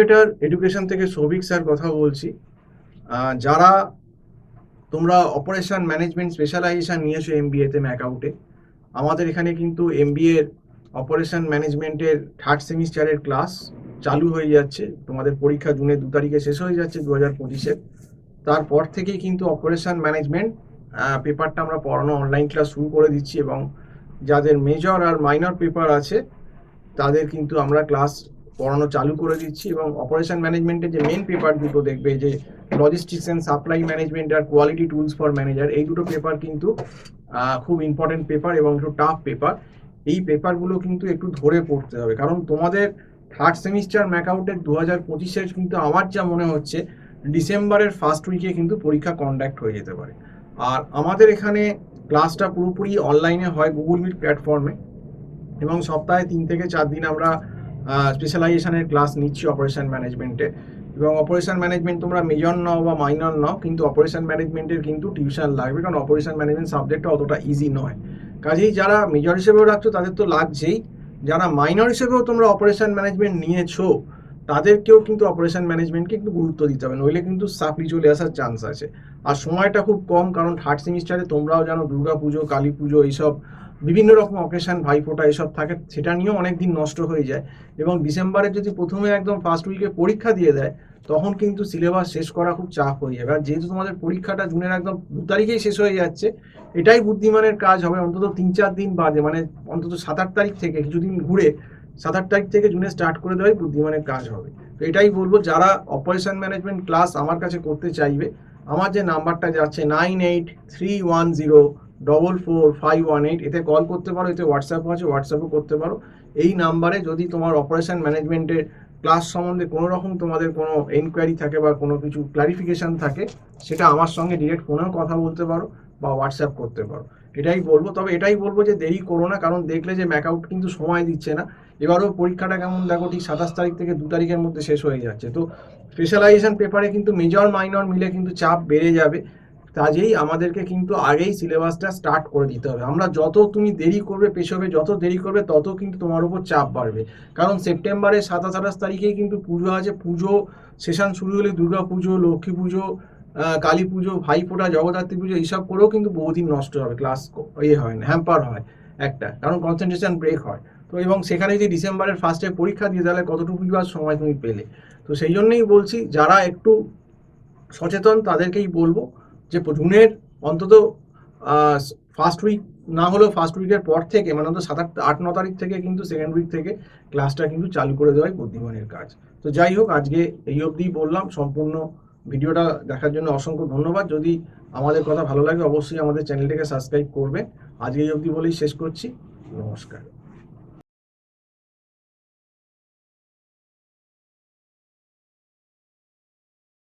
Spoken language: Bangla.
এডুকেটর এডুকেশন থেকে সৌভিক স্যার কথা বলছি। যারা তোমরা অপারেশন ম্যানেজমেন্ট স্পেশালাইজেশন নিয়েছো এমবিএতে ম্যাকআউটে, আমাদের এখানে কিন্তু এমবিএ অপারেশন ম্যানেজমেন্টের থার্ড সেমিস্টারের ক্লাস চালু হয়ে যাচ্ছে। তোমাদের পরীক্ষা জুনের 2 তারিখে শেষ হয়ে যাচ্ছে 2025-এর। তারপর থেকেই কিন্তু অপারেশন ম্যানেজমেন্ট পেপারটা আমরা পড়ানো অনলাইন ক্লাস শুরু করে দিচ্ছি, এবং যাদের মেজর আর মাইনর পেপার আছে তাদের কিন্তু আমরা ক্লাস পড়ানো চালু করে দিচ্ছি। এবং অপারেশন ম্যানেজমেন্টের যে মেন পেপার দুটো দেখবে, যে লজিস্টিক্স অ্যান্ড সাপ্লাই ম্যানেজমেন্ট আর কোয়ালিটি টুলস ফর ম্যানেজার, এই দুটো পেপার কিন্তু খুব ইম্পর্টেন্ট পেপার এবং একটু টাফ পেপার। এই পেপারগুলো কিন্তু একটু ধরে পড়তে হবে, কারণ তোমাদের থার্ড সেমিস্টার ম্যাকআউটের 2025-এর কিন্তু আমার যা মনে হচ্ছে ডিসেম্বরের ফার্স্ট উইকে কিন্তু পরীক্ষা কন্ডাক্ট হয়ে যেতে পারে। আর আমাদের এখানে ক্লাসটা পুরোপুরি অনলাইনে হয় গুগল মিট প্ল্যাটফর্মে, এবং সপ্তাহে 3 থেকে 4 দিন আমরা স্পেশালাইজেশনের ক্লাস নিচ্ছি অপারেশন ম্যানেজমেন্টে। এবং অপারেশন ম্যানেজমেন্ট তোমরা মেজর নাও বা মাইনর নাও, কিন্তু অপারেশন ম্যানেজমেন্টের কিন্তু টিউশন লাগবে, কারণ অপারেশন ম্যানেজমেন্ট সাবজেক্টটা অতটা ইজি নয়। কাজেই যারা মেজর হিসেবেও রাখছো তাদের তো লাগছেই, যারা মাইনর হিসেবেও তোমরা অপারেশন ম্যানেজমেন্ট নিয়েছো তাদেরকেও কিন্তু অপারেশন ম্যানেজমেন্টকে একটু গুরুত্ব দিতে হবে, নইলে কিন্তু সাপ্লি চলে আসার চান্স আছে। আর সময়টা খুব কম, কারণ থার্ড সেমিস্টারে তোমরাও জানো দুর্গা পুজো, কালী পুজো, এইসব বিভিন্ন রকম অকেশন, ভাইফোঁটা এসব থাকে, সেটা নিয়েও অনেক দিন নষ্ট হয়ে যায়। এবং ডিসেম্বরে যদি প্রথমে একদম ফার্স্ট উইকে পরীক্ষা দিয়ে দেয়, তখন কিন্তু সিলেবাস শেষ করা খুব চাপ হয়ে যাবে। আর যেহেতু তোমাদের পরীক্ষাটা জুনের একদম 2 তারিখেই শেষ হয়ে যাচ্ছে, এটাই বুদ্ধিমানের কাজ হবে অন্তত 3-4 দিন বাদে, মানে অন্তত 7-8 তারিখ থেকে কিছুদিন ঘুরে 7-8 তারিখ থেকে জুনে স্টার্ট করে দেওয়াই বুদ্ধিমানের কাজ হবে। তো এটাই বলবো, যারা অপারেশন ম্যানেজমেন্ট ক্লাস আমার কাছে করতে চাইবে, আমার যে নাম্বারটা যাচ্ছে 9831044518, এতে কল করতে পারো, এতে হোয়াটসঅ্যাপও আছে, হোয়াটসঅ্যাপও করতে পারো। এই নাম্বারে যদি তোমার অপারেশন ম্যানেজমেন্টের ক্লাস সম্বন্ধে কোনো রকম তোমাদের কোনো এনকোয়ারি থাকে বা কোনো কিছু ক্লারিফিকেশান থাকে, সেটা আমার সঙ্গে ডিরেক্ট ফোনেও কথা বলতে পারো বা হোয়াটসঅ্যাপ করতে পারো। এটাই বলবো। তবে এটাই বলবো যে দেরি করো না, কারণ দেখলে যে ম্যাকআউট কিন্তু সময় দিচ্ছে না। এবারও পরীক্ষাটা কেমন দেখো, ঠিক 27 তারিখ থেকে 2 তারিখের মধ্যে শেষ হয়ে যাচ্ছে। তো স্পেশালাইজেশন পেপারে কিন্তু মেজর মাইনর মিলে কিন্তু চাপ বেড়ে যাবে। কাজেই আমাদেরকে কিন্তু আগেই সিলেবাসটা স্টার্ট করে দিতে হবে। আমরা যত তুমি দেরি করবে পেছবে, যত দেরি করবে তত কিন্তু তোমার উপর চাপ বাড়বে। কারণ সেপ্টেম্বরের 27-28 তারিখেই কিন্তু পুজো আছে। পুজো সেশন শুরু হলে দুর্গা পুজো, লক্ষ্মী পুজো, কালী পুজো, ভাইফোঁটা, জগদ্ধাত্রী পুজো, এইসব করেও কিন্তু বহুদিন নষ্ট হবে, ক্লাস হয় না, হ্যাম্পার হয় একটা, কারণ কনসেন্ট্রেশন ব্রেক হয়। তো এবং সেখানে যদি ডিসেম্বরের ফার্স্টে পরীক্ষা দিয়ে, তাহলে কতটুকু আর সময় তুমি পেলে। তো সেই জন্যই বলছি, যারা একটু সচেতন তাদেরকেই বলবো যে জুনের অন্তত ফার্স্ট উইক না হলেও ফার্স্ট উইকের পর থেকে, মানে অন্তত 7-8-9 তারিখ থেকে কিন্তু সেকেন্ড উইক থেকে ক্লাসটা কিন্তু চালু করে দেওয়াই বুদ্ধিমানের কাজ। তো যাই হোক, আজকে এই অবধিই বললাম। সম্পূর্ণ ভিডিওটা দেখার জন্য অসংখ্য ধন্যবাদ। যদি আমাদের কথা ভালো লাগে অবশ্যই আমাদের চ্যানেলটাকে সাবস্ক্রাইব করবে। আজকে এই অবধি বলেই শেষ করছি। নমস্কার।